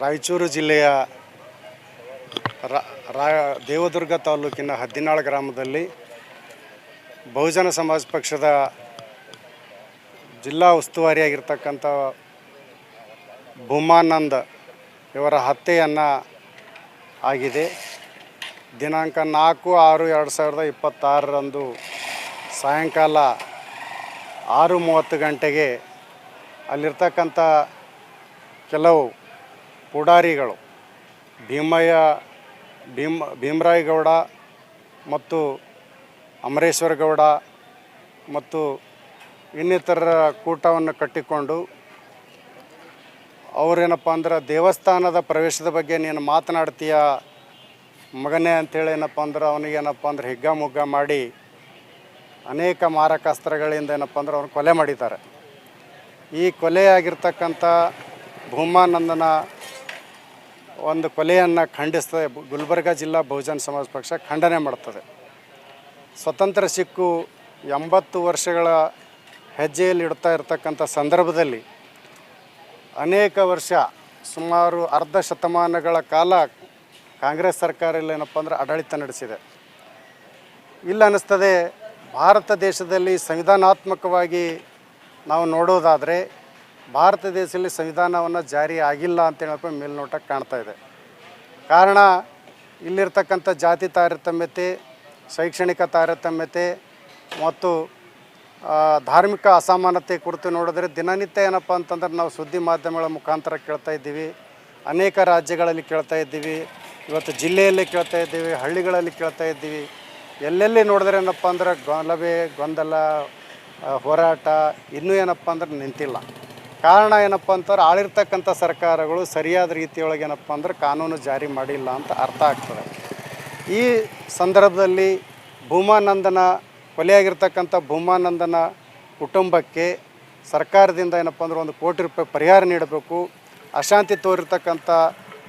ರಾಯಚೂರು ಜಿಲ್ಲೆಯ ದೇವದುರ್ಗ ತಾಲೂಕಿನ ಹದ್ದಿನಾಳ ಗ್ರಾಮದಲ್ಲಿ ಬಹುಜನ ಸಮಾಜ ಪಕ್ಷದ ಜಿಲ್ಲಾ ಉಸ್ತುವಾರಿಯಾಗಿರ್ತಕ್ಕಂಥ ಭೂಮಾನಂದ್ ಇವರ ಹತ್ಯೆಯನ್ನು ಆಗಿದೆ. ದಿನಾಂಕ 4/6/2026 ಸಾಯಂಕಾಲ 6:30 ಗಂಟೆಗೆ ಅಲ್ಲಿರ್ತಕ್ಕಂಥ ಕೆಲವು ಪುಡಾರಿಗಳು ಭೀಮರಾಯ ಗೌಡ ಮತ್ತು ಅಮರೇಶ್ವರ ಗೌಡ ಮತ್ತು ಇನ್ನಿತರ ಕೂಟವನ್ನು ಕಟ್ಟಿಕೊಂಡು ಅವರೇನಪ್ಪ ಅಂದ್ರೆ ದೇವಸ್ಥಾನದ ಪ್ರವೇಶದ ಬಗ್ಗೆ ನೀನು ಮಾತನಾಡ್ತೀಯ ಮಗನೇ ಅಂತೇಳಿ ಏನಪ್ಪ ಅಂದ್ರೆ ಅವನಿಗೇನಪ್ಪ ಅಂದ್ರೆ ಹಿಗ್ಗಾಮುಗ್ಗ ಮಾಡಿ ಅನೇಕ ಮಾರಕಾಸ್ತ್ರಗಳಿಂದ ಏನಪ್ಪ ಅಂದ್ರೆ ಅವ್ನು ಕೊಲೆ ಮಾಡಿದ್ದಾರೆ. ಈ ಕೊಲೆಯಾಗಿರ್ತಕ್ಕಂಥ ಭೂಮಾನಂದನ ಒಂದು ಕೊಲೆಯನ್ನು ಖಂಡಿಸ್ತದೆ ಗುಲ್ಬರ್ಗ ಜಿಲ್ಲಾ ಬಹುಜನ ಸಮಾಜ ಪಕ್ಷ ಖಂಡನೆ ಮಾಡ್ತದೆ. ಸ್ವತಂತ್ರ ಸಿಕ್ಕು 80 ವರ್ಷಗಳ ಹೆಜ್ಜೆಯಲ್ಲಿ ಇಡ್ತಾ ಇರತಕ್ಕಂಥ ಸಂದರ್ಭದಲ್ಲಿ ಅನೇಕ ವರ್ಷ ಸುಮಾರು ಅರ್ಧ ಶತಮಾನಗಳ ಕಾಲ ಕಾಂಗ್ರೆಸ್ ಸರ್ಕಾರ ಏನಪ್ಪ ಅಂದ್ರೆ ಆಡಳಿತ ನಡೆಸಿದೆ. ಇಲ್ಲಿ ಅನ್ನಿಸ್ತದೆ ಭಾರತ ದೇಶದಲ್ಲಿ ಸಂವಿಧಾನಾತ್ಮಕವಾಗಿ ನಾವು ನೋಡೋದಾದರೆ ಭಾರತ ದೇಶದಲ್ಲಿ ಸಂವಿಧಾನವನ್ನು ಜಾರಿ ಆಗಿಲ್ಲ ಅಂತೇಳಪ್ಪ ಮೇಲ್ನೋಟಕ್ಕೆ ಕಾಣ್ತಾ ಇದೆ. ಕಾರಣ ಇಲ್ಲಿರ್ತಕ್ಕಂಥ ಜಾತಿ ತಾರತಮ್ಯತೆ, ಶೈಕ್ಷಣಿಕ ತಾರತಮ್ಯತೆ ಮತ್ತು ಧಾರ್ಮಿಕ ಅಸಮಾನತೆ ಕುರಿತು ನೋಡಿದ್ರೆ ದಿನನಿತ್ಯ ಏನಪ್ಪ ಅಂತಂದ್ರೆ ನಾವು ಸುದ್ದಿ ಮಾಧ್ಯಮಗಳ ಮುಖಾಂತರ ಕೇಳ್ತಾ ಇದ್ದೀವಿ. ಅನೇಕ ರಾಜ್ಯಗಳಲ್ಲಿ ಕೇಳ್ತಾ ಇದ್ದೀವಿ, ಇವತ್ತು ಜಿಲ್ಲೆಯಲ್ಲಿ ಕೇಳ್ತಾ ಇದ್ದೀವಿ, ಹಳ್ಳಿಗಳಲ್ಲಿ ಕೇಳ್ತಾ ಇದ್ದೀವಿ. ಎಲ್ಲೆಲ್ಲಿ ನೋಡಿದ್ರೆ ಏನಪ್ಪ ಅಂದ್ರೆ ಗಲಭೆ, ಗೊಂದಲ, ಹೋರಾಟ ಇನ್ನೂ ಏನಪ್ಪ ಅಂದ್ರೆ ನಿಂತಿಲ್ಲ. ಕಾರಣ ಏನಪ್ಪ ಅಂತಂದ್ರೆ ಆಳಿರ್ತಕ್ಕಂಥ ಸರ್ಕಾರಗಳು ಸರಿಯಾದ ರೀತಿಯೊಳಗೆ ಏನಪ್ಪ ಅಂದ್ರೆ ಕಾನೂನು ಜಾರಿ ಮಾಡಿಲ್ಲ ಅಂತ ಅರ್ಥ ಆಗ್ತದೆ. ಈ ಸಂದರ್ಭದಲ್ಲಿ ಕೊಲೆಯಾಗಿರ್ತಕ್ಕಂಥ ಭೂಮಾನಂದನ ಕುಟುಂಬಕ್ಕೆ ಸರ್ಕಾರದಿಂದ ಏನಪ್ಪ ಅಂದ್ರೆ 1 ಕೋಟಿ ರೂಪಾಯಿ ಪರಿಹಾರ ನೀಡಬೇಕು. ಅಶಾಂತಿ ತೋರಿರ್ತಕ್ಕಂಥ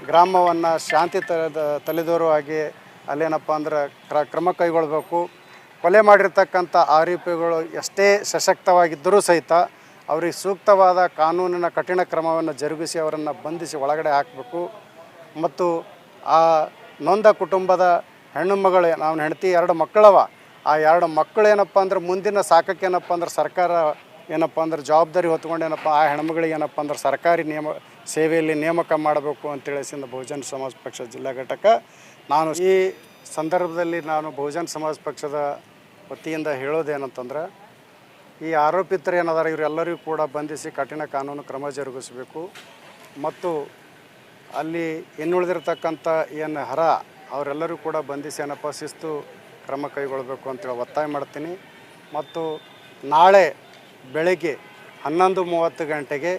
ಗ್ರಾಮವನ್ನು ಶಾಂತಿ ತಲೆದೋರುವಾಗಿ ಅಲ್ಲೇನಪ್ಪ ಅಂದ್ರೆ ಕ್ರಮ ಕೈಗೊಳ್ಳಬೇಕು. ಕೊಲೆ ಮಾಡಿರ್ತಕ್ಕಂಥ ಆರೋಪಿಗಳು ಎಷ್ಟೇ ಸಶಕ್ತವಾಗಿದ್ದರೂ ಸಹಿತ ಅವ್ರಿಗೆ ಸೂಕ್ತವಾದ ಕಾನೂನಿನ ಕಠಿಣ ಕ್ರಮವನ್ನು ಜರುಗಿಸಿ ಅವರನ್ನು ಬಂಧಿಸಿ ಒಳಗಡೆ ಹಾಕಬೇಕು. ಮತ್ತು ಆ ನೊಂದ ಕುಟುಂಬದ ಹೆಣ್ಣು ಮಗಳು, ನಾವು ಹೆಂಡತಿ 2 ಮಕ್ಕಳವ, ಆ 2 ಮಕ್ಕಳು ಏನಪ್ಪ ಅಂದ್ರೆ ಮುಂದಿನ ಸಾಕಕ್ಕೆ ಏನಪ್ಪ ಅಂದ್ರೆ ಸರ್ಕಾರ ಏನಪ್ಪ ಅಂದ್ರೆ ಜವಾಬ್ದಾರಿ ಹೊತ್ಕೊಂಡು ಏನಪ್ಪ ಆ ಹೆಣ್ಮಗಳಿಗೆ ಏನಪ್ಪ ಅಂದ್ರೆ ಸರ್ಕಾರಿ ಸೇವೆಯಲ್ಲಿ ನೇಮಕ ಮಾಡಬೇಕು ಅಂತೇಳಿಸಿದ ಬಹುಜನ ಸಮಾಜ ಪಕ್ಷ ಜಿಲ್ಲಾ ಘಟಕ ನಾನು ಈ ಸಂದರ್ಭದಲ್ಲಿ ಬಹುಜನ ಸಮಾಜ ಪಕ್ಷದ ವತಿಯಿಂದ ಹೇಳೋದೇನಂತಂದ್ರೆ ಈ ಆರೋಪಿತರು ಏನಾದಾರ ಇವರೆಲ್ಲರಿಗೂ ಕೂಡ ಬಂಧಿಸಿ ಕಠಿಣ ಕಾನೂನು ಕ್ರಮ ಜರುಗಿಸಬೇಕು. ಮತ್ತು ಅಲ್ಲಿ ಇನ್ನುಳಿದಿರ್ತಕ್ಕಂಥ ಅವರೆಲ್ಲರೂ ಕೂಡ ಬಂಧಿಸಿ ಏನಪ್ಪ ಶಿಸ್ತು ಕ್ರಮ ಕೈಗೊಳ್ಳಬೇಕು ಅಂತೇಳಿ ಒತ್ತಾಯ ಮಾಡ್ತೀನಿ. ಮತ್ತು ನಾಳೆ ಬೆಳಗ್ಗೆ 11:30 ಗಂಟೆಗೆ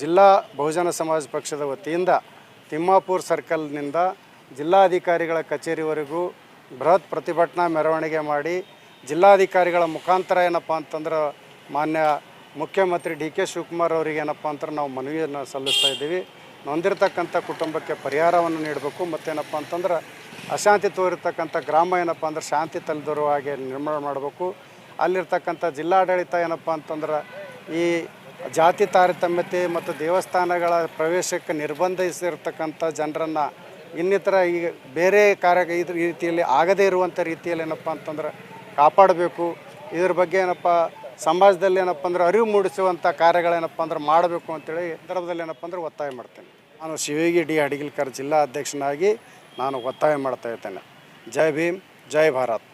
ಜಿಲ್ಲಾ ಬಹುಜನ ಸಮಾಜ ಪಕ್ಷದ ವತಿಯಿಂದ ತಿಮ್ಮಾಪುರ ಸರ್ಕಲ್ನಿಂದ ಜಿಲ್ಲಾಧಿಕಾರಿಗಳ ಕಚೇರಿವರೆಗೂ ಬೃಹತ್ ಪ್ರತಿಭಟನಾ ಮೆರವಣಿಗೆ ಮಾಡಿ ಜಿಲ್ಲಾಧಿಕಾರಿಗಳ ಮುಖಾಂತರ ಏನಪ್ಪ ಅಂತಂದ್ರೆ ಮಾನ್ಯ ಮುಖ್ಯಮಂತ್ರಿ DK ಶಿವಕುಮಾರ್ ಅವರಿಗೆ ಏನಪ್ಪ ಅಂತಂದ್ರೆ ನಾವು ಮನವಿಯನ್ನು ಸಲ್ಲಿಸ್ತಾ ಇದ್ದೀವಿ. ನೊಂದಿರ್ತಕ್ಕಂಥ ಕುಟುಂಬಕ್ಕೆ ಪರಿಹಾರವನ್ನು ನೀಡಬೇಕು. ಮತ್ತೇನಪ್ಪ ಅಂತಂದ್ರೆ ಅಶಾಂತಿ ತೋರಿರ್ತಕ್ಕಂಥ ಗ್ರಾಮ ಏನಪ್ಪ ಅಂದ್ರೆ ಶಾಂತಿ ತಲೆದೋರುವ ಹಾಗೆ ನಿರ್ಮಾಣ ಮಾಡಬೇಕು. ಅಲ್ಲಿರ್ತಕ್ಕಂಥ ಜಿಲ್ಲಾಡಳಿತ ಏನಪ್ಪ ಅಂತಂದ್ರೆ ಈ ಜಾತಿ ತಾರತಮ್ಯತೆ ಮತ್ತು ದೇವಸ್ಥಾನಗಳ ಪ್ರವೇಶಕ್ಕೆ ನಿರ್ಬಂಧಿಸಿರ್ತಕ್ಕಂಥ ಜನರನ್ನು ಇನ್ನಿತರ ಈಗ ಬೇರೆ ರೀತಿಯಲ್ಲಿ ಆಗದೇ ಇರುವಂಥ ರೀತಿಯಲ್ಲಿ ಏನಪ್ಪ ಅಂತಂದ್ರೆ ಕಾಪಾಡಬೇಕು. ಇದ್ರ ಬಗ್ಗೆ ಏನಪ್ಪ ಸಮಾಜದಲ್ಲಿ ಏನಪ್ಪ ಅಂದ್ರೆ ಅರಿವು ಮೂಡಿಸುವಂಥ ಕಾರ್ಯಗಳೇನಪ್ಪ ಅಂದ್ರೆ ಮಾಡಬೇಕು ಅಂತೇಳಿ ಸಂದರ್ಭದಲ್ಲಿ ಏನಪ್ಪ ಅಂದ್ರೆ ಒತ್ತಾಯ ಮಾಡ್ತೇನೆ. ನಾನು ಶಿವಯೋಗಿ D ಹಡಗಿಲ್ಕರ್ ಜಿಲ್ಲಾ ಅಧ್ಯಕ್ಷನಾಗಿ ನಾನು ಒತ್ತಾಯ ಮಾಡ್ತಾ ಇದ್ದೇನೆ. ಜೈ ಭೀಮ್, ಜೈ ಭಾರತ್.